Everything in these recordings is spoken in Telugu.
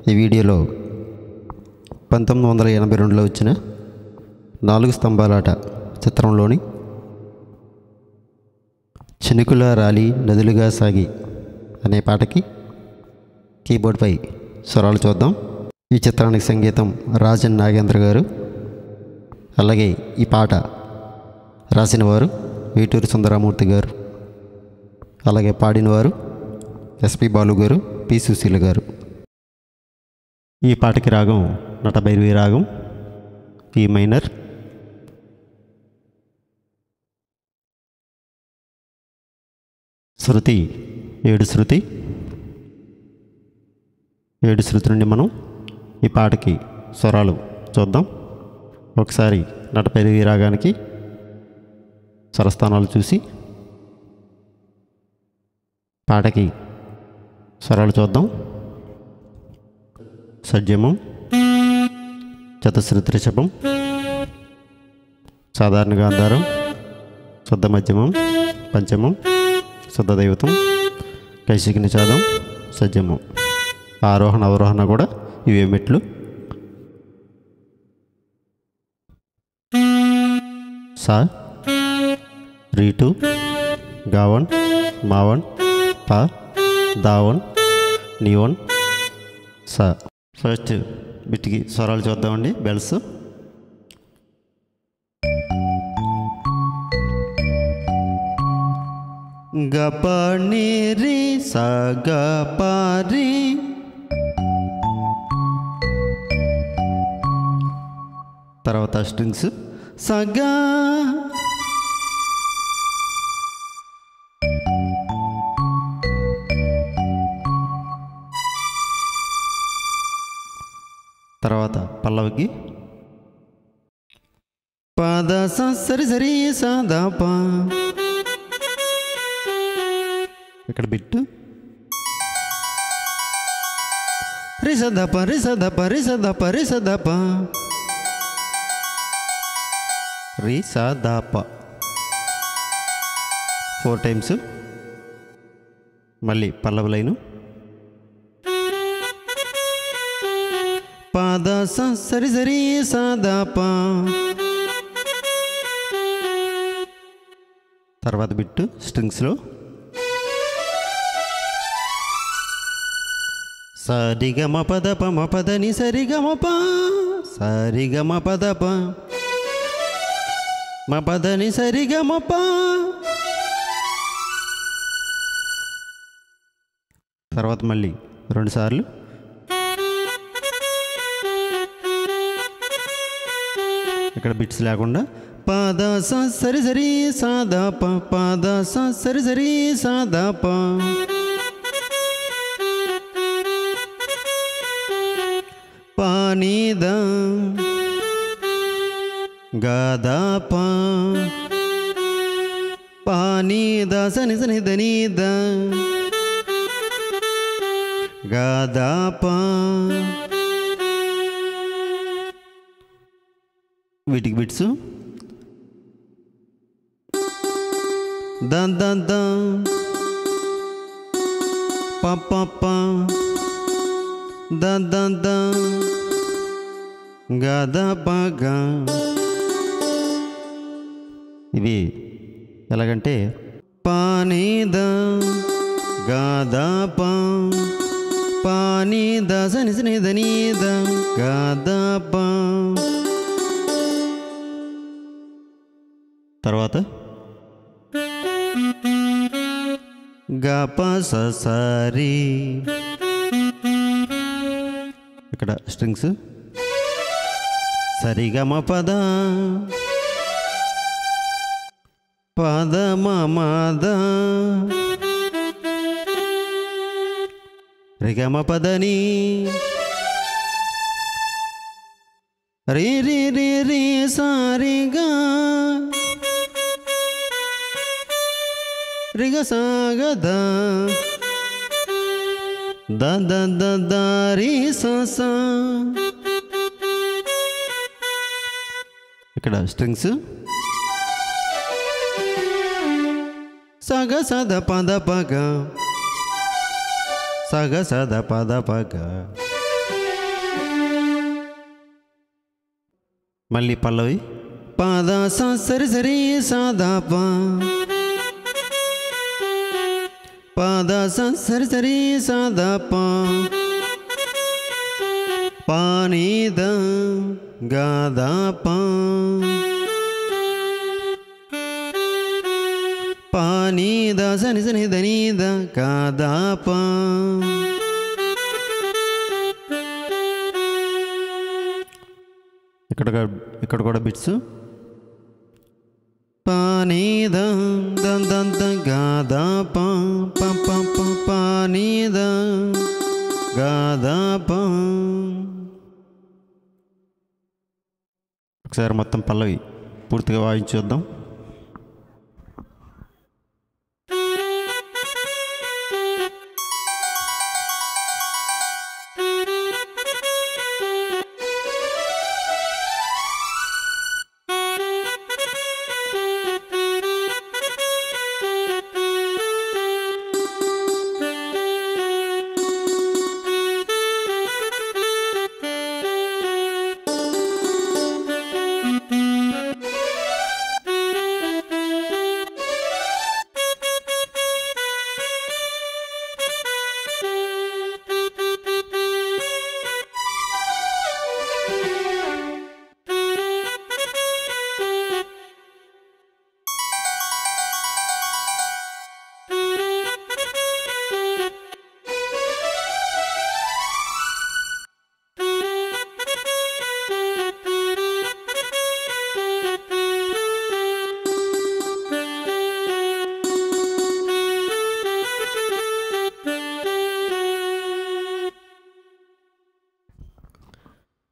ఈ వీడియోలో 1982లో వచ్చిన 4 స్తంభాలాట చిత్రంలోని చినుకుల రాలి నదులుగా సాగి అనే పాటకి కీబోర్డ్పై స్వరాలు చూద్దాం. ఈ చిత్రానికి సంగీతం రాజన్ నాగేంద్ర గారు. అలాగే ఈ పాట రాసినవారు వీటూరి సుందరమూర్తి గారు. అలాగే పాడినవారు ఎస్పి బాలు గారు, పి సుశీల గారు. ఈ పాటకి రాగం నటభైరవి రాగం, ఈ మైనర్. శృతి 7 శృతి. 7 శృతి నుండి మనం ఈ పాటకి స్వరాలు చూద్దాం. ఒకసారి నటభైరవి రాగానికి స్వరస్థానాలు చూసి పాటకి స్వరాలు చూద్దాం. షడ్జమం, చతుశ్రుతి రిషభం, సాధారణ గాంధారం, శుద్ధ మధ్యమం, పంచమం, శుద్ధ దైవతం, కైశిక నిషాదం, షడ్జమం. ఆరోహణ అవరోహణ కూడా ఇవే మెట్లు. సా, రీటు, గావన్, మావన్, పా, దావన్, నీవన్, సా. ఫస్ట్ బిట్కి స్వరాలు చూద్దామండి. బెల్స్. గప ని రి సా గ ప రి. తర్వాత స్ట్రింగ్స్ సగా, తర్వాత పల్లవికి పద సరి సరి సాదాప. ఇక్కడ బిట్టు రిసదప రిసదప రిసదప రిసదప రిసదప 4 టైమ్స్. మళ్ళీ పల్లవి లైను పద సరి సరి సాదాప. తర్వాత బిట్టు స్ట్రింగ్స్లో సరిగమ పదప మ పదని సరిగమ ప, సరిగమ పదప మ పదని సరిగమ ప. తర్వాత మళ్ళీ 2 సార్లు ఇక్కడ బిట్స్ లేకుండా పద సరి సరి సాదాప, పద సరి సరి సాదాప. పానీద గదాప, పానీద సని సని దనీద గదాప. వీటికి బిట్స్ ద ద ద ప ప ప ద ద ద గ ద ప గ. ఇవి ఎలాగంటే పానీ ద గ ద ప, పానీ ద సని సని దని ద గ ద ప. తర్వాత గ ప స సరి. ఇక్కడ స్ట్రింగ్స్ సరిగమ పద, పద మద, రిగమ పదని రి రి రి రి సారిగా రిగ సాగద ద ద ద ద రి స స. ఇక్కడ స్ట్రింగ్స్ సగ సద పద పగ, సగ సద పద పగ, మళ్ళీ పల్లవి పాద సరి సరి సాదా పా పాద సరి సరి సాదా పా పానీద గాదా పా పానీద సని సని దనీద గాదా పా ఇక్కడ కూడా బిట్స్ పానీద దంత గాదా పా పానీద గాదా పా. ఒకసారి మొత్తం పల్లవి పూర్తిగా వాయించుద్దాం.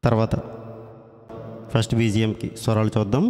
తర్వాత ఫస్ట్ బీజిఎంకి స్వరాలు చూద్దాం.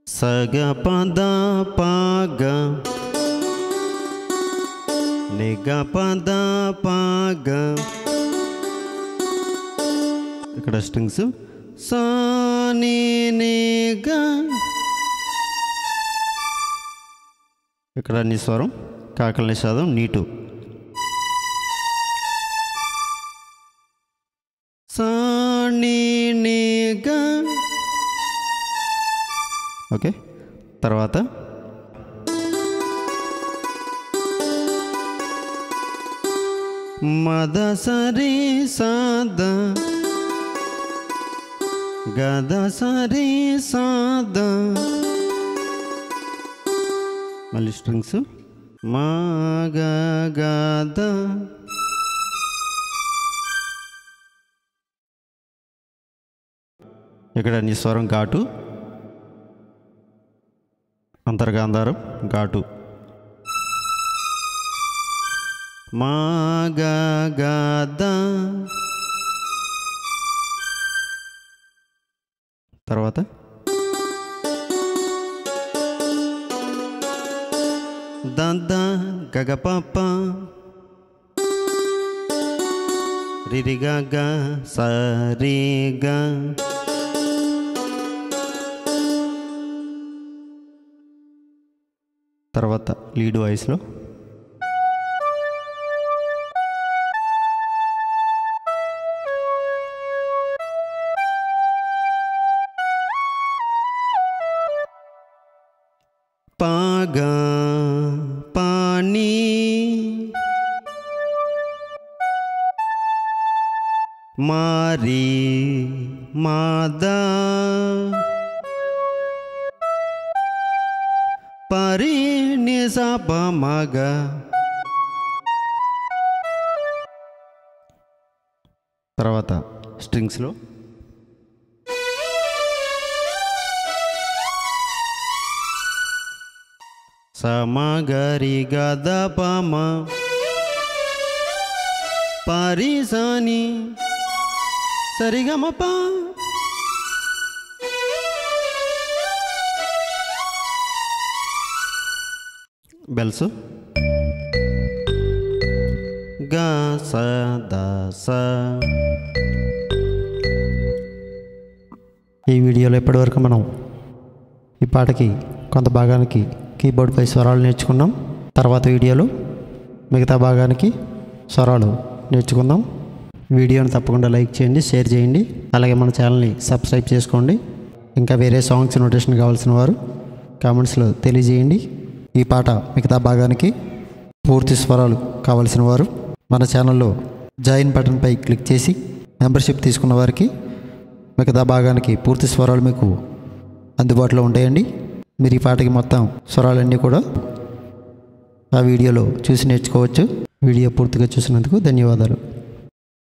సగ పద పాగ నిగ పద పాగ. ఇక్కడ స్ట్రింగ్స్ సాని నిగ. ఇక్కడ నిస్వరం కాకల నిషాదం నీటు. సాని నిగ. ఓకే, తర్వాత మద సరి సాద గద సరి సాద. మళ్ళీ స్ట్రింగ్స్ మా గద. ఇక్కడ నిస్వరం ఘాటు, అంతర్గాంధారం ఘాటు. మా గద. తర్వాత దంద గగ పప్ప రిరి గగ సరి గ. తర్వాత లీడ్ వాయిస్లో పాగ పాని మారి మాద పరి నిసా పమగ. తర్వాత స్ట్రింగ్స్లో సమగరి గద పమ పరిసాని సరిగమప. బెల్స్ గ స ద స సా. ఈ వీడియోలో ఇప్పటివరకు మనం ఈ పాటకి కొంత భాగానికి కీబోర్డ్పై స్వరాలు నేర్చుకున్నాం. తర్వాత వీడియోలో మిగతా భాగానికి స్వరాలు నేర్చుకుందాం. వీడియోని తప్పకుండా లైక్ చేయండి, షేర్ చేయండి. అలాగే మన ఛానల్ని సబ్స్క్రైబ్ చేసుకోండి. ఇంకా వేరే సాంగ్స్ నోటేషన్ కావాల్సిన వారు కామెంట్స్లో తెలియజేయండి. ఈ పాట మిగతా భాగానికి పూర్తి స్వరాలు కావలసిన వారు మన ఛానల్లో జాయిన్ బటన్పై క్లిక్ చేసి మెంబర్షిప్ తీసుకున్న వారికి మిగతా భాగానికి పూర్తి స్వరాలు మీకు అందుబాటులో ఉంటాయండి. మీరు ఈ పాటకి మొత్తం స్వరాలన్నీ కూడా ఆ వీడియోలో చూసి నేర్చుకోవచ్చు. వీడియో పూర్తిగా చూసినందుకు ధన్యవాదాలు.